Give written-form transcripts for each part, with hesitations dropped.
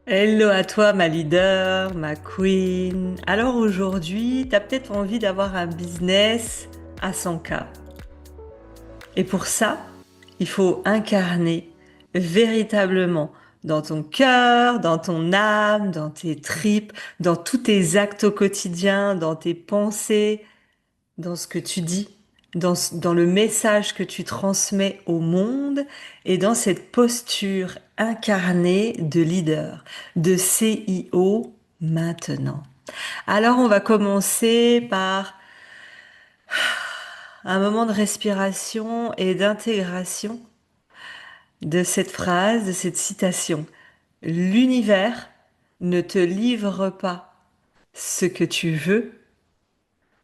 Hello à toi, ma leader, ma queen. Alors aujourd'hui, tu as peut-être envie d'avoir un business à 100K. Et pour ça, il faut incarner véritablement dans ton cœur, dans ton âme, dans tes tripes, dans tous tes actes au quotidien, dans tes pensées, dans ce que tu dis, dans le message que tu transmets au monde et dans cette posture incarnée de leader, de CIO maintenant. Alors on va commencer par un moment de respiration et d'intégration de cette phrase, de cette citation. L'univers ne te livre pas ce que tu veux,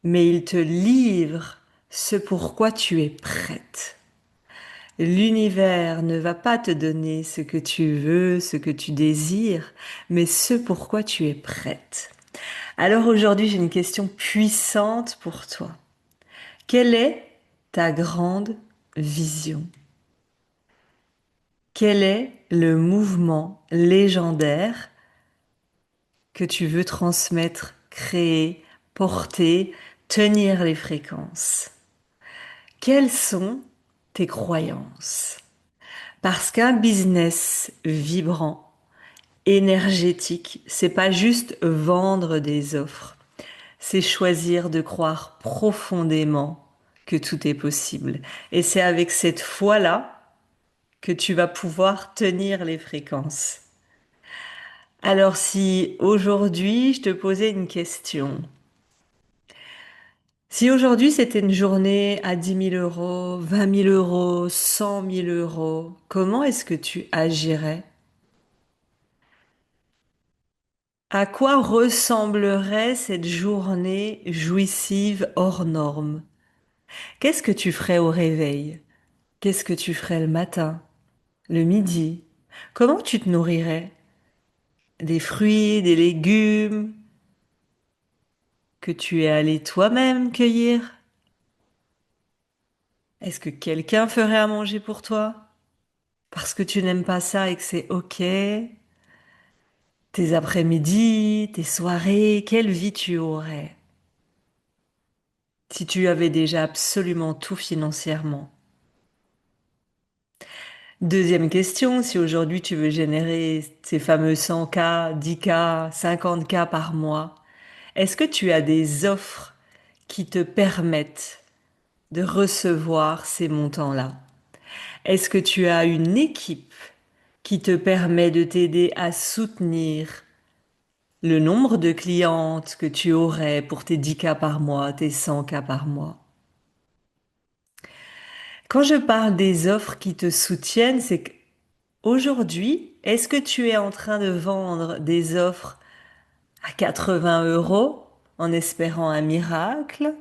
mais il te livre ce pourquoi tu es prête. L'univers ne va pas te donner ce que tu veux, ce que tu désires, mais ce pourquoi tu es prête. Alors aujourd'hui, j'ai une question puissante pour toi. Quelle est ta grande vision? Quel est le mouvement légendaire que tu veux transmettre, créer, porter, tenir les fréquences? Quelles sont tes croyances? Parce qu'un business vibrant, énergétique, c'est pas juste vendre des offres, c'est choisir de croire profondément que tout est possible. Et c'est avec cette foi-là que tu vas pouvoir tenir les fréquences. Alors si aujourd'hui je te posais une question, si aujourd'hui c'était une journée à 10 000 euros, 20 000 euros, 100 000 euros, comment est-ce que tu agirais? À quoi ressemblerait cette journée jouissive hors norme? Qu'est-ce que tu ferais au réveil? Qu'est-ce que tu ferais le matin, le midi? Comment tu te nourrirais? Des fruits, des légumes que tu es allé toi-même cueillir? Est-ce que quelqu'un ferait à manger pour toi? Parce que tu n'aimes pas ça et que c'est OK? Tes après-midi, tes soirées, quelle vie tu aurais si tu avais déjà absolument tout financièrement? Deuxième question, si aujourd'hui tu veux générer ces fameux 100K, 10K, 50K par mois, est-ce que tu as des offres qui te permettent de recevoir ces montants-là? Est-ce que tu as une équipe qui te permet de t'aider à soutenir le nombre de clientes que tu aurais pour tes 10K par mois, tes 100K par mois? Quand je parle des offres qui te soutiennent, c'est qu'aujourd'hui, est-ce que tu es en train de vendre des offres à 80 euros en espérant un miracle?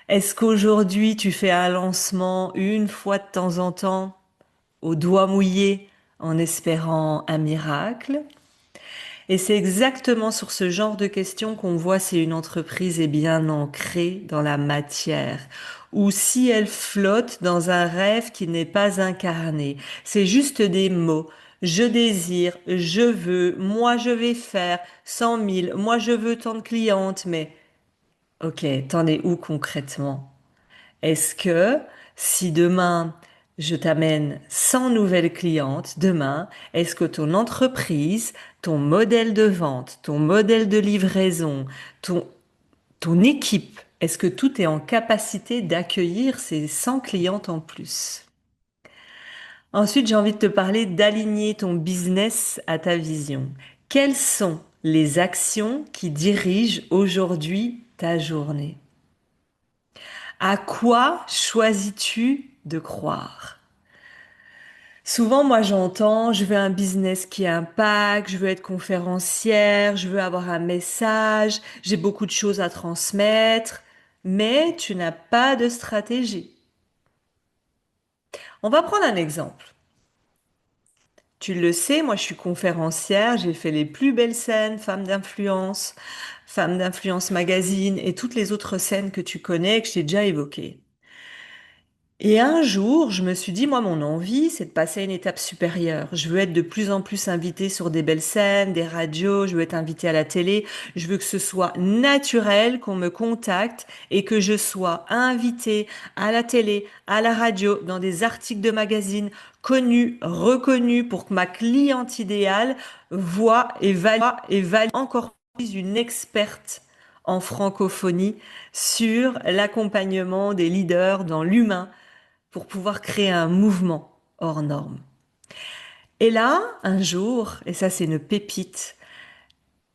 Est-ce qu'aujourd'hui tu fais un lancement une fois de temps en temps au doigt mouillé en espérant un miracle? Et c'est exactement sur ce genre de questions qu'on voit si une entreprise est bien ancrée dans la matière ou si elle flotte dans un rêve qui n'est pas incarné. C'est juste des mots. Je désire, je veux, moi je vais faire 100 000, moi je veux tant de clientes, mais ok, t'en es où concrètement? Est-ce que si demain je t'amène 100 nouvelles clientes, demain, est-ce que ton entreprise, ton modèle de vente, ton modèle de livraison, ton, ton équipe, est-ce que tout est en capacité d'accueillir ces 100 clientes en plus? Ensuite, j'ai envie de te parler d'aligner ton business à ta vision. Quelles sont les actions qui dirigent aujourd'hui ta journée? À quoi choisis-tu de croire? Souvent, moi, j'entends, je veux un business qui impacte, je veux être conférencière, je veux avoir un message, j'ai beaucoup de choses à transmettre, mais tu n'as pas de stratégie. On va prendre un exemple. Tu le sais, moi, je suis conférencière, j'ai fait les plus belles scènes, Femmes d'influence magazine et toutes les autres scènes que tu connais, que je t'ai déjà évoquées. Et un jour, je me suis dit, moi, mon envie, c'est de passer à une étape supérieure. Je veux être de plus en plus invitée sur des belles scènes, des radios, je veux être invitée à la télé. Je veux que ce soit naturel, qu'on me contacte et que je sois invitée à la télé, à la radio, dans des articles de magazines connus, reconnus pour que ma cliente idéale voit et valide encore plus une experte en francophonie sur l'accompagnement des leaders dans l'humain pour pouvoir créer un mouvement hors norme. Et là, un jour, et ça c'est une pépite,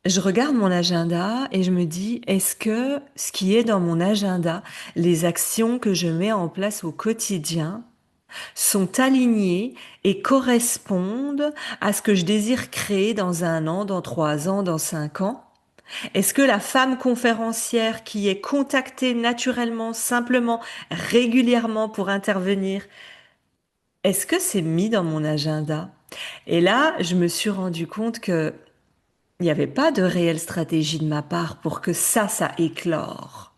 je regarde mon agenda et je me dis, est-ce que ce qui est dans mon agenda, les actions que je mets en place au quotidien, sont alignées et correspondent à ce que je désire créer dans 1 an, dans 3 ans, dans 5 ans? Est-ce que la femme conférencière qui est contactée naturellement, simplement, régulièrement pour intervenir, est-ce que c'est mis dans mon agenda? Et là, je me suis rendu compte que il n'y avait pas de réelle stratégie de ma part pour que ça éclore,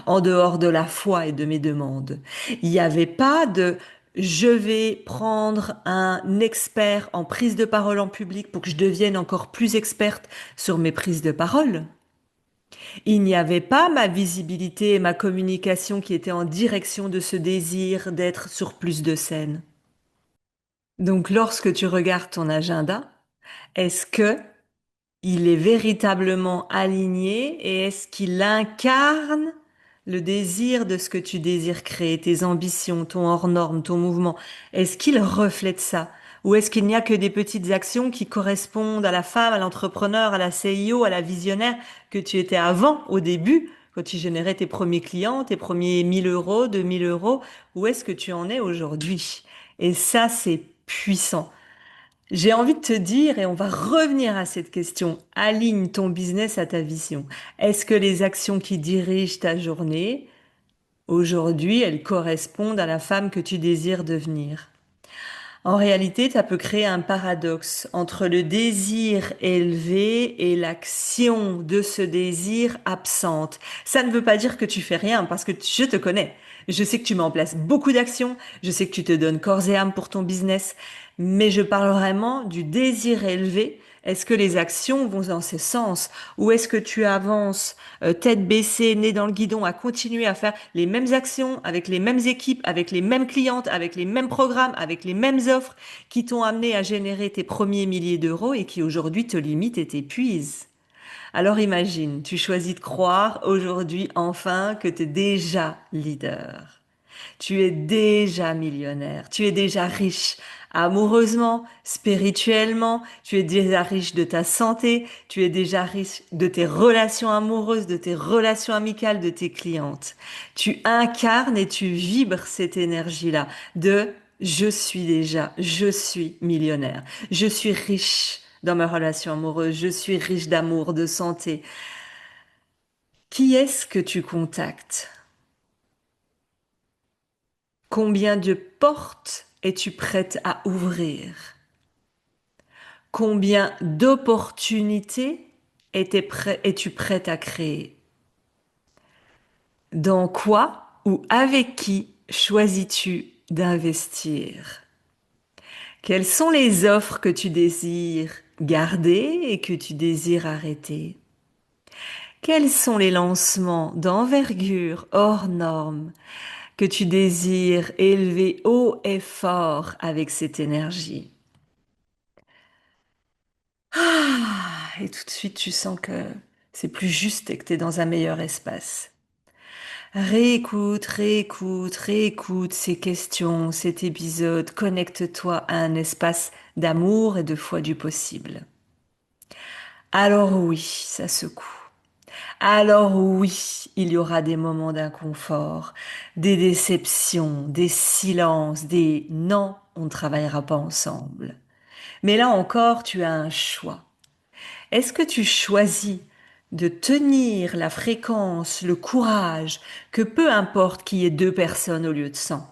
en dehors de la foi et de mes demandes. Il n'y avait pas de je vais prendre un expert en prise de parole en public pour que je devienne encore plus experte sur mes prises de parole. Il n'y avait pas ma visibilité et ma communication qui étaient en direction de ce désir d'être sur plus de scènes. Donc, lorsque tu regardes ton agenda, est-ce que il est véritablement aligné et est-ce qu'il incarne le désir de ce que tu désires créer, tes ambitions, ton hors norme, ton mouvement? Est-ce qu'il reflète ça? Ou est-ce qu'il n'y a que des petites actions qui correspondent à la femme, à l'entrepreneur, à la CIO, à la visionnaire que tu étais avant, au début, quand tu générais tes premiers clients, tes premiers 1 000 euros, 2 000 euros? Où est-ce que tu en es aujourd'hui? Et ça, c'est puissant. J'ai envie de te dire, et on va revenir à cette question, aligne ton business à ta vision. Est-ce que les actions qui dirigent ta journée, aujourd'hui, elles correspondent à la femme que tu désires devenir? En réalité, ça peut créer un paradoxe entre le désir élevé et l'action de ce désir absente. Ça ne veut pas dire que tu fais rien, parce que je te connais. Je sais que tu mets en place beaucoup d'actions, je sais que tu te donnes corps et âme pour ton business, mais je parle vraiment du désir élevé. Est-ce que les actions vont dans ce sens? Ou est-ce que tu avances tête baissée, nez dans le guidon, à continuer à faire les mêmes actions avec les mêmes équipes, avec les mêmes clientes, avec les mêmes programmes, avec les mêmes offres qui t'ont amené à générer tes premiers milliers d'euros et qui aujourd'hui te limitent et t'épuisent? Alors imagine, tu choisis de croire aujourd'hui enfin que tu es déjà leader. Tu es déjà millionnaire, tu es déjà riche amoureusement, spirituellement, tu es déjà riche de ta santé, tu es déjà riche de tes relations amoureuses, de tes relations amicales, de tes clientes. Tu incarnes et tu vibres cette énergie-là de je suis millionnaire, je suis riche dans mes relations amoureuses, je suis riche d'amour, de santé. Qui est-ce que tu contactes? Combien de portes es-tu prête à ouvrir? Combien d'opportunités es-tu prête à créer? Dans quoi ou avec qui choisis-tu d'investir? Quelles sont les offres que tu désires garder et que tu désires arrêter? Quels sont les lancements d'envergure hors normes que tu désires élever haut et fort avec cette énergie? Et tout de suite, tu sens que c'est plus juste et que tu es dans un meilleur espace. Réécoute, réécoute, réécoute ces questions, cet épisode. Connecte-toi à un espace d'amour et de foi du possible. Alors oui, ça secoue. Alors oui, il y aura des moments d'inconfort, des déceptions, des silences, des non, on ne travaillera pas ensemble. Mais là encore, tu as un choix. Est-ce que tu choisis de tenir la fréquence, le courage, que peu importe qu'il y ait 2 personnes au lieu de 100,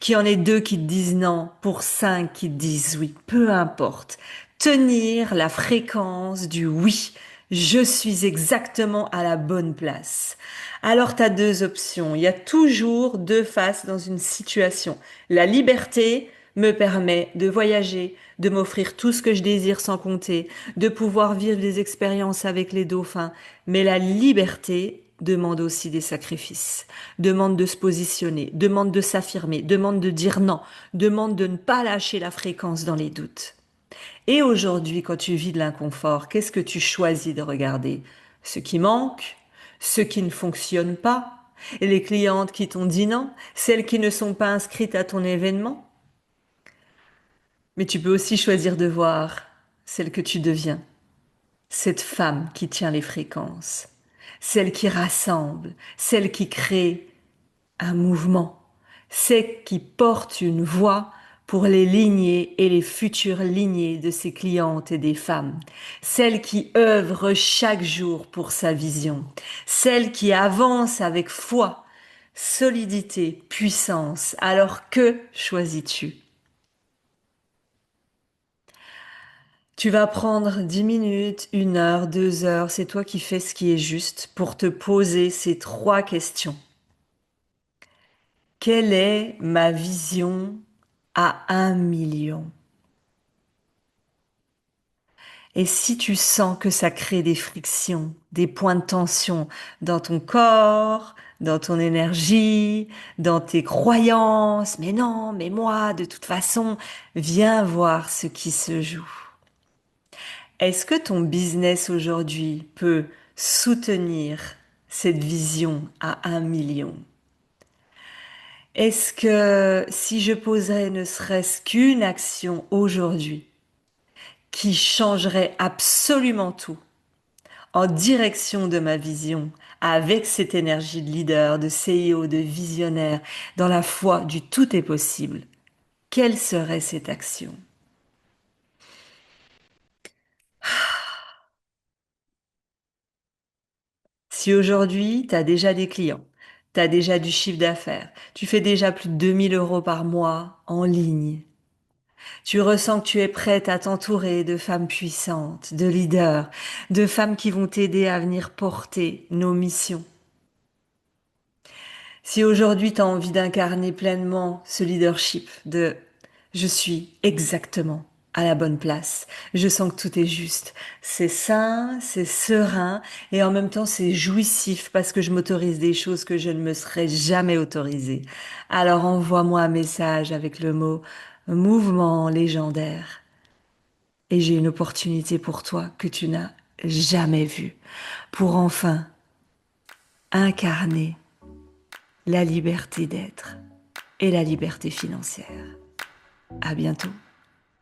qu'il y en ait 2 qui te disent non, pour 5 qui te disent oui, peu importe. Tenir la fréquence du oui, Je suis exactement à la bonne place. Alors, tu as deux options. Il y a toujours deux faces dans une situation. La liberté me permet de voyager, de m'offrir tout ce que je désire sans compter, de pouvoir vivre des expériences avec les dauphins. Mais la liberté demande aussi des sacrifices, demande de se positionner, demande de s'affirmer, demande de dire non, demande de ne pas lâcher la fréquence dans les doutes. Et aujourd'hui, quand tu vis de l'inconfort, qu'est-ce que tu choisis de regarder? Ce qui manque, ce qui ne fonctionne pas, et les clientes qui t'ont dit non, celles qui ne sont pas inscrites à ton événement. Mais tu peux aussi choisir de voir celle que tu deviens, cette femme qui tient les fréquences, celle qui rassemble, celle qui crée un mouvement, c'est qui porte une voix pour les lignées et les futures lignées de ses clientes et des femmes, celle qui œuvre chaque jour pour sa vision, celle qui avance avec foi, solidité, puissance. Alors que choisis-tu? Tu vas prendre 10 minutes, 1 heure, 2 heures, c'est toi qui fais ce qui est juste pour te poser ces trois questions. Quelle est ma vision à 1 million? Et si tu sens que ça crée des frictions, des points de tension dans ton corps, dans ton énergie, dans tes croyances, mais non, mais moi, de toute façon, viens voir ce qui se joue. Est-ce que ton business aujourd'hui peut soutenir cette vision à 1 million? Est-ce que si je poserais ne serait-ce qu'une action aujourd'hui qui changerait absolument tout en direction de ma vision, avec cette énergie de leader, de CEO, de visionnaire, dans la foi du tout est possible, quelle serait cette action? Si aujourd'hui, tu as déjà des clients, tu as déjà du chiffre d'affaires, tu fais déjà plus de 2 000 € par mois en ligne, tu ressens que tu es prête à t'entourer de femmes puissantes, de leaders, de femmes qui vont t'aider à venir porter nos missions. Si aujourd'hui tu as envie d'incarner pleinement ce leadership de je suis exactement à la bonne place, je sens que tout est juste, c'est sain, c'est serein et en même temps c'est jouissif parce que je m'autorise des choses que je ne me serais jamais autorisées. Alors envoie-moi un message avec le mot mouvement légendaire et j'ai une opportunité pour toi que tu n'as jamais vue pour enfin incarner la liberté d'être et la liberté financière. À bientôt.